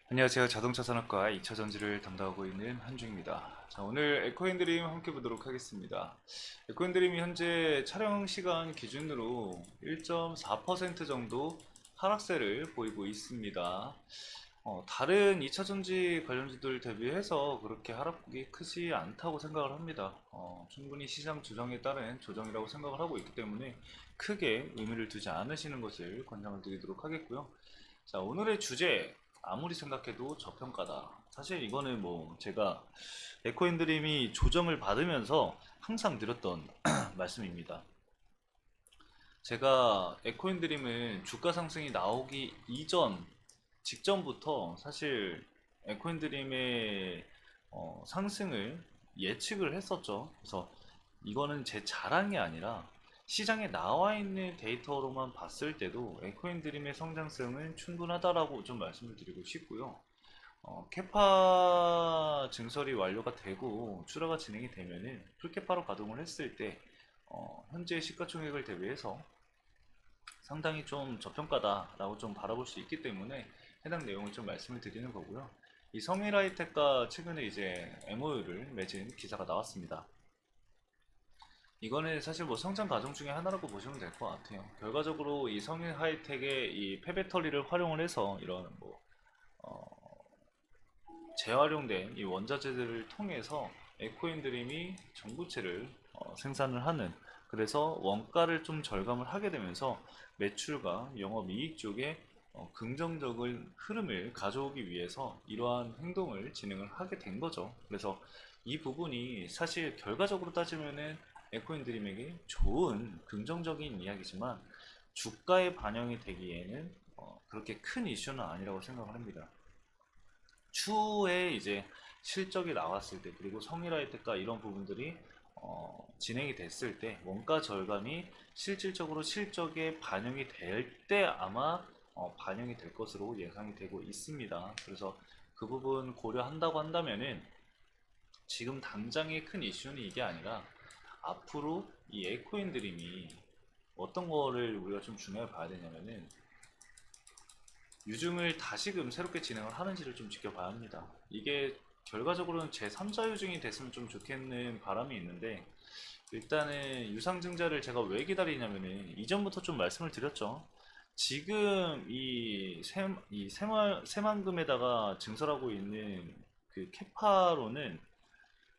안녕하세요. 자동차 산업과 2차 전지를 담당하고 있는 한중입니다. 자, 오늘 에코앤드림 함께 보도록 하겠습니다. 에코앤드림이 현재 촬영 시간 기준으로 1.4% 정도 하락세를 보이고 있습니다. 다른 2차 전지 관련주들 대비해서 그렇게 하락폭이 크지 않다고 생각을 합니다. 충분히 시장 조정에 따른 조정이라고 생각을 하고 있기 때문에 크게 의미를 두지 않으시는 것을 권장을 드리도록 하겠고요. 자, 오늘의 주제, 아무리 생각해도 저평가다. 사실 이거는 뭐 제가 에코인드림이 조정을 받으면서 항상 드렸던 말씀입니다. 제가 에코인드림은 주가 상승이 나오기 이전 직전부터 사실 에코인드림의 상승을 예측을 했었죠. 그래서 이거는 제 자랑이 아니라 시장에 나와 있는 데이터로만 봤을 때도 에코인드림의 성장성은 충분하다라고 좀 말씀을 드리고 싶고요. 캐파 증설이 완료가 되고 출하가 진행이 되면은 풀캐파로 가동을 했을 때 현재 시가총액을 대비해서 상당히 좀 저평가다라고 좀 바라볼 수 있기 때문에 해당 내용을 좀 말씀을 드리는 거고요. 이 성일하이텍과 최근에 이제 MOU를 맺은 기사가 나왔습니다. 이거는 사실 뭐 성장 과정 중에 하나라고 보시면 될 것 같아요. 결과적으로 이 성일하이텍의 이 폐배터리를 활용을 해서 이런 뭐 재활용된 이 원자재들을 통해서 에코인드림이 전구체를 생산을 하는, 그래서 원가를 좀 절감을 하게 되면서 매출과 영업이익 쪽에 긍정적인 흐름을 가져오기 위해서 이러한 행동을 진행을 하게 된 거죠. 그래서 이 부분이 사실 결과적으로 따지면은 에코인드림에게 좋은 긍정적인 이야기지만 주가에 반영이 되기에는 그렇게 큰 이슈는 아니라고 생각을 합니다. 추후에 이제 실적이 나왔을 때, 그리고 성일화이트가 이런 부분들이 진행이 됐을 때 원가 절감이 실질적으로 실적에 반영이 될 때 아마 반영이 될 것으로 예상이 되고 있습니다. 그래서 그 부분 고려한다고 한다면은 지금 당장의 큰 이슈는 이게 아니라 앞으로 이 에코인드림이 어떤 거를 우리가 좀 중요하게 봐야 되냐면은 유증을 다시금 새롭게 진행을 하는지를 좀 지켜봐야 합니다. 이게 결과적으로는 제3자 유증이 됐으면 좀 좋겠는 바람이 있는데, 일단은 유상증자를 제가 왜 기다리냐면은 이전부터 좀 말씀을 드렸죠. 지금 이 새만금에다가 증설하고 있는 그 캐파로는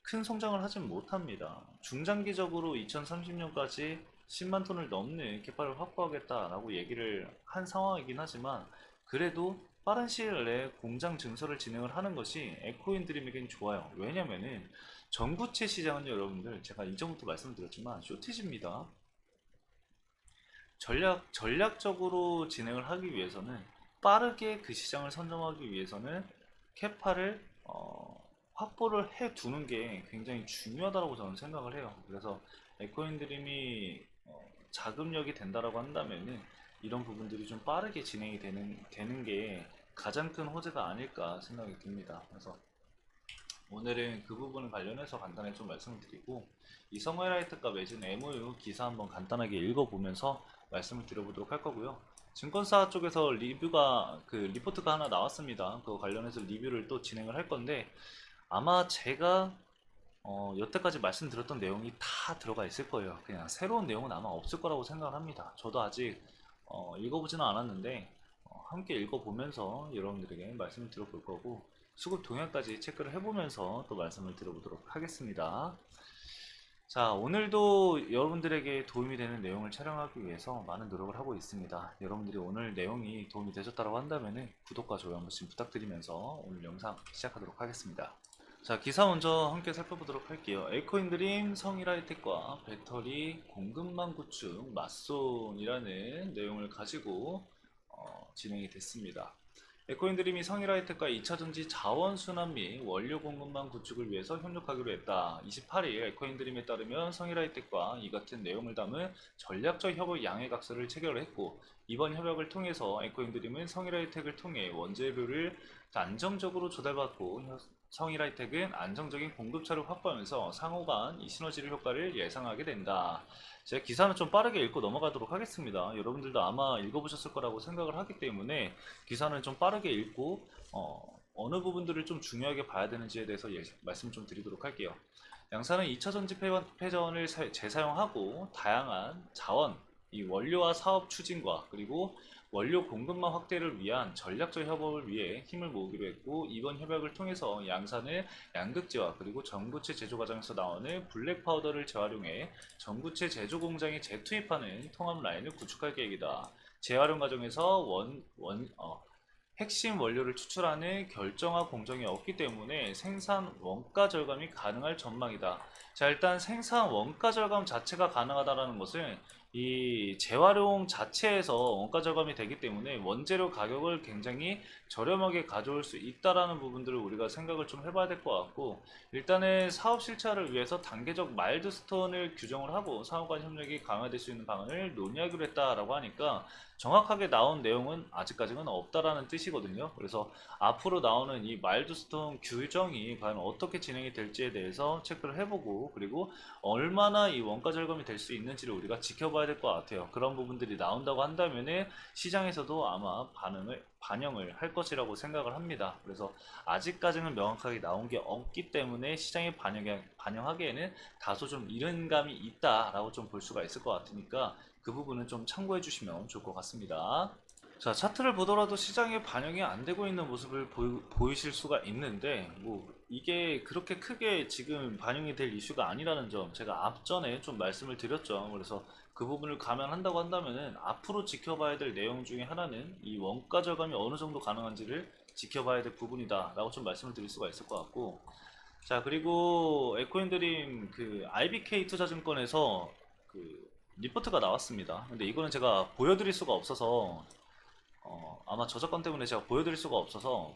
큰 성장을 하진 못합니다. 중장기적으로 2030년까지 10만 톤을 넘는 캐파를 확보하겠다라고 얘기를 한 상황이긴 하지만, 그래도 빠른 시일 내에 공장 증설을 진행을 하는 것이 에코인드림에겐 좋아요. 왜냐면은 전구체 시장은 여러분들 제가 이전부터 말씀드렸지만 쇼티지입니다. 전략적으로 진행을 하기 위해서는, 빠르게 그 시장을 선점하기 위해서는 캐파를 확보를 해 두는 게 굉장히 중요하다고 저는 생각을 해요. 그래서 에코인드림이 자금력이 된다라고 한다면은 이런 부분들이 좀 빠르게 진행이 되는 게 가장 큰 호재가 아닐까 생각이 듭니다. 그래서 오늘은 그 부분 관련해서 간단히 좀 말씀을 드리고, 이 성웨라이트가 맺은 MOU 기사 한번 간단하게 읽어보면서 말씀을 드려보도록 할 거고요. 증권사 쪽에서 리포트가 하나 나왔습니다. 그거 관련해서 리뷰를 또 진행을 할 건데, 아마 제가 여태까지 말씀드렸던 내용이 다 들어가 있을 거예요. 그냥 새로운 내용은 아마 없을 거라고 생각을 합니다. 저도 아직 읽어보지는 않았는데 함께 읽어보면서 여러분들에게 말씀을 드려볼 거고, 수급 동향까지 체크를 해보면서 또 말씀을 드려보도록 하겠습니다. 자, 오늘도 여러분들에게 도움이 되는 내용을 촬영하기 위해서 많은 노력을 하고 있습니다. 여러분들이 오늘 내용이 도움이 되셨다고 한다면 구독과 좋아요 한 번씩 부탁드리면서 오늘 영상 시작하도록 하겠습니다. 자, 기사 먼저 함께 살펴보도록 할게요. 에코인드림 성일하이텍과 배터리 공급망 구축 맞손이라는 내용을 가지고 진행이 됐습니다. 에코인드림이 성일하이텍과 2차전지 자원순환 및 원료 공급망 구축을 위해서 협력하기로 했다. 28일 에코인드림에 따르면 성일하이텍과 이 같은 내용을 담은 전략적 협업 양해각서를 체결을 했고, 이번 협약을 통해서 에코인드림은 성일하이텍을 통해 원재료를 안정적으로 조달받고 성일하이텍은 안정적인 공급처를 확보하면서 상호 간 이 시너지 효과를 예상하게 된다. 제가 기사는 좀 빠르게 읽고 넘어가도록 하겠습니다. 여러분들도 아마 읽어보셨을 거라고 생각을 하기 때문에 기사는 좀 빠르게 읽고 어느 부분들을 좀 중요하게 봐야 되는지에 대해서 말씀 좀 드리도록 할게요. 양사는 2차 전지 패전을 재사용하고 다양한 자원, 이 원료와 사업 추진과 그리고 원료 공급망 확대를 위한 전략적 협업을 위해 힘을 모으기로 했고, 이번 협약을 통해서 양사는 양극재와 그리고 전구체 제조 과정에서 나오는 블랙 파우더를 재활용해 전구체 제조 공장에 재투입하는 통합 라인을 구축할 계획이다. 재활용 과정에서 핵심 원료를 추출하는 결정화 공정이 없기 때문에 생산 원가 절감이 가능할 전망이다. 자, 일단 생산 원가 절감 자체가 가능하다는 것은 이 재활용 자체에서 원가 절감이 되기 때문에 원재료 가격을 굉장히 저렴하게 가져올 수 있다라는 부분들을 우리가 생각을 좀 해봐야 될 것 같고, 일단은 사업 실체화를 위해서 단계적 마일드스톤을 규정을 하고 상호 간 협력이 강화될 수 있는 방안을 논의하기로 했다라고 하니까, 정확하게 나온 내용은 아직까지는 없다라는 뜻이거든요. 그래서 앞으로 나오는 이 마일드스톤 규정이 과연 어떻게 진행이 될지에 대해서 체크를 해보고, 그리고 얼마나 이 원가 절감이 될 수 있는지를 우리가 지켜봐야 될 것 같아요. 그런 부분들이 나온다고 한다면은 시장에서도 아마 반영을 할 것이라고 생각을 합니다. 그래서 아직까지는 명확하게 나온 게 없기 때문에 시장에 반영하기에는 다소 좀 이른 감이 있다라고 좀 볼 수가 있을 것 같으니까, 그 부분은 좀 참고해 주시면 좋을 것 같습니다. 자, 차트를 보더라도 시장에 반영이 안 되고 있는 모습을 보이실 수가 있는데, 뭐 이게 그렇게 크게 지금 반영이 될 이슈가 아니라는 점 제가 앞전에 좀 말씀을 드렸죠. 그래서 그 부분을 감안한다고 한다면은 앞으로 지켜봐야 될 내용 중에 하나는 이 원가 절감이 어느 정도 가능한지를 지켜봐야 될 부분이다 라고 좀 말씀을 드릴 수가 있을 것 같고, 자, 그리고 에코인드림 그 IBK 투자증권에서 그 리포트가 나왔습니다. 근데 이거는 제가 보여드릴 수가 없어서 아마 저작권 때문에 제가 보여드릴 수가 없어서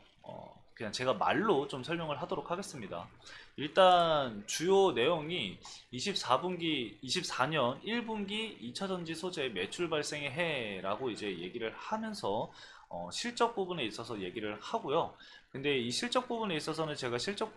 그냥 제가 말로 좀 설명을 하도록 하겠습니다. 일단 주요 내용이 24년 1분기 2차전지 소재 매출 발생의 해라고 이제 얘기를 하면서 실적 부분에 있어서 얘기를 하고요. 근데 이 실적 부분에 있어서는 제가 실적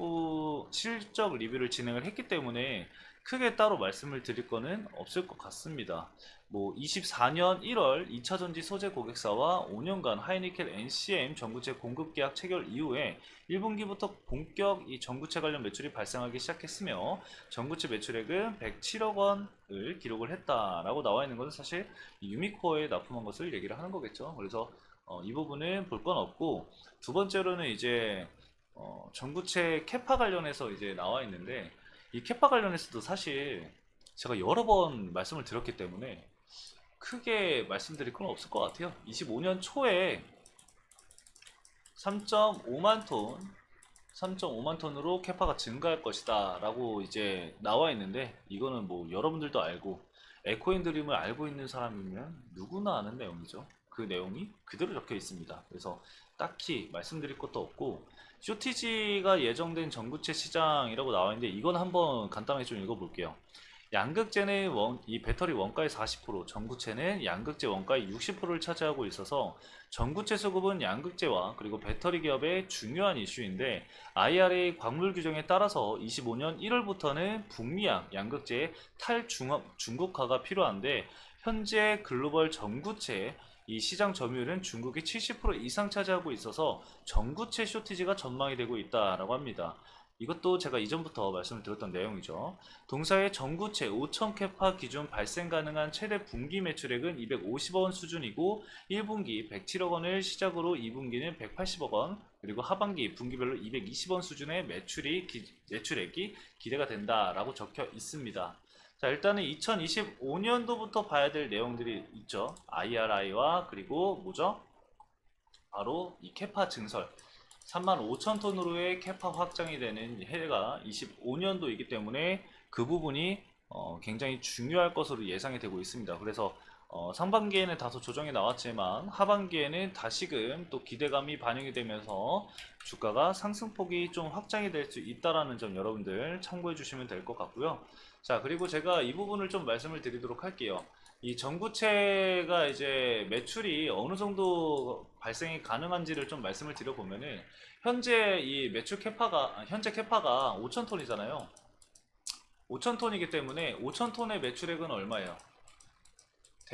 리뷰를 진행을 했기 때문에 크게 따로 말씀을 드릴 거는 없을 것 같습니다. 뭐 24년 1월 2차전지 소재 고객사와 5년간 하이니켈 NCM 전구체 공급 계약 체결 이후에 1분기부터 본격 이 전구체 관련 매출이 발생하기 시작했으며, 전구체 매출액은 107억 원을 기록을 했다라고 나와 있는 것은 사실 유미코어에 납품한 것을 얘기를 하는 거겠죠. 그래서 이 부분은 볼 건 없고, 두 번째로는 이제 전구체 캐파 관련해서 이제 나와 있는데, 이 캐파 관련해서도 사실 제가 여러 번 말씀을 드렸기 때문에 크게 말씀드릴 건 없을 것 같아요. 25년 초에 3.5만 톤, 3.5만 톤으로 캐파가 증가할 것이다 라고 이제 나와 있는데, 이거는 뭐 여러분들도 알고 에코인드림을 알고 있는 사람이면 누구나 아는 내용이죠. 그 내용이 그대로 적혀 있습니다. 그래서 딱히 말씀드릴 것도 없고, 쇼티지가 예정된 전구체 시장이라고 나와 있는데, 이건 한번 간단하게 좀 읽어볼게요. 양극재는 이 배터리 원가의 40%, 전구체는 양극재 원가의 60%를 차지하고 있어서 전구체 수급은 양극재와 그리고 배터리 기업의 중요한 이슈인데, IRA 광물 규정에 따라서 25년 1월부터는 북미양 양극재의 탈중국화가 필요한데, 현재 글로벌 전구체 이 시장 점유율은 중국이 70% 이상 차지하고 있어서 전구체 쇼티지가 전망이 되고 있다라고 합니다. 이것도 제가 이전부터 말씀을 드렸던 내용이죠. 동사의 전구체 5천 캐파 기준 발생 가능한 최대 분기 매출액은 250억 원 수준이고, 1분기 107억 원을 시작으로 2분기는 180억 원, 그리고 하반기 분기별로 220억 원 수준의 매출액이 기대가 된다라고 적혀 있습니다. 자, 일단은 2025년도부터 봐야 될 내용들이 있죠. IRI와 그리고 뭐죠? 바로 이 캐파 증설. 35,000톤으로의 캐파 확장이 되는 해가 25년도이기 때문에 그 부분이 굉장히 중요할 것으로 예상이 되고 있습니다. 그래서 상반기에는 다소 조정이 나왔지만 하반기에는 다시금 또 기대감이 반영이 되면서 주가가 상승폭이 좀 확장이 될 수 있다라는 점 여러분들 참고해 주시면 될 것 같고요. 자, 그리고 제가 이 부분을 좀 말씀을 드리도록 할게요. 이 전구체가 이제 매출이 어느 정도 발생이 가능한지를 좀 말씀을 드려보면은, 현재 이 매출 캐파가 현재 캐파가 5,000톤이잖아요. 5,000톤이기 때문에 5,000톤의 매출액은 얼마예요?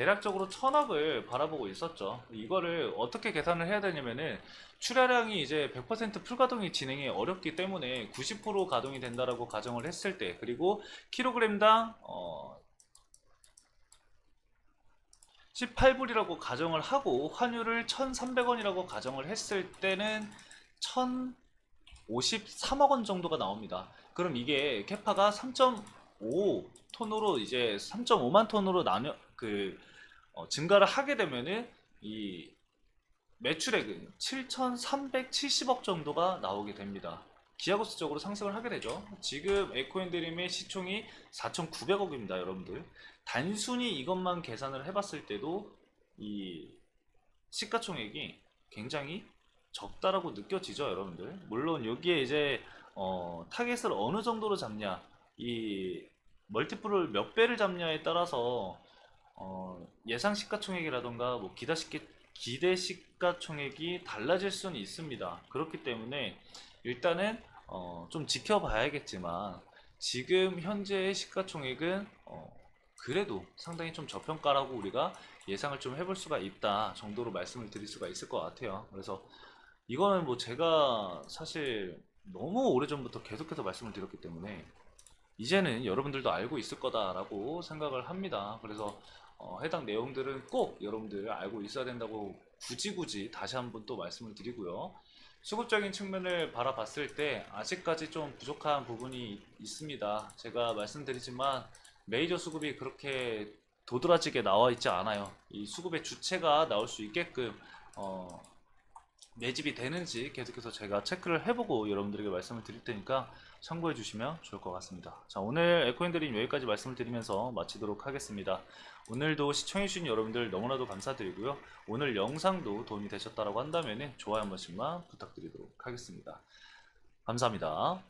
대략적으로 1000억을 바라보고 있었죠. 이거를 어떻게 계산을 해야 되냐면은 출하량이 이제 100% 풀가동이 진행이 어렵기 때문에 90% 가동이 된다라고 가정을 했을 때, 그리고 킬로그램당 18불이라고 가정을 하고 환율을 1300원이라고 가정을 했을 때는 1053억 원 정도가 나옵니다. 그럼 이게 캐파가 3.5 톤으로 이제 3.5만 톤으로 나뉘어 증가를 하게 되면은 이 매출액은 7,370억 정도가 나오게 됩니다. 기하급수적으로 상승을 하게 되죠. 지금 에코앤드림의 시총이 4,900억입니다, 여러분들. 단순히 이것만 계산을 해봤을 때도 이 시가총액이 굉장히 적다라고 느껴지죠, 여러분들. 물론 여기에 이제 타겟을 어느 정도로 잡냐, 이 멀티플을 몇 배를 잡냐에 따라서 예상 시가총액이라던가 뭐 기대 시가총액이 달라질 수는 있습니다. 그렇기 때문에 일단은 좀 지켜봐야겠지만 지금 현재의 시가총액은 그래도 상당히 좀 저평가라고 우리가 예상을 좀 해볼 수가 있다 정도로 말씀을 드릴 수가 있을 것 같아요. 그래서 이거는 뭐 제가 사실 너무 오래전부터 계속해서 말씀을 드렸기 때문에 이제는 여러분들도 알고 있을 거다라고 생각을 합니다. 그래서 해당 내용들은 꼭 여러분들 알고 있어야 된다고 굳이 다시 한번 또 말씀을 드리고요. 수급적인 측면을 바라봤을 때 아직까지 좀 부족한 부분이 있습니다. 제가 말씀드리지만 메이저 수급이 그렇게 도드라지게 나와 있지 않아요. 이 수급의 주체가 나올 수 있게끔 매집이 되는지 계속해서 제가 체크를 해보고 여러분들에게 말씀을 드릴 테니까 참고해 주시면 좋을 것 같습니다. 자, 오늘 에코인드림 여기까지 말씀을 드리면서 마치도록 하겠습니다. 오늘도 시청해주신 여러분들 너무나도 감사드리고요. 오늘 영상도 도움이 되셨다고 한다면 좋아요 한 번씩만 부탁드리도록 하겠습니다. 감사합니다.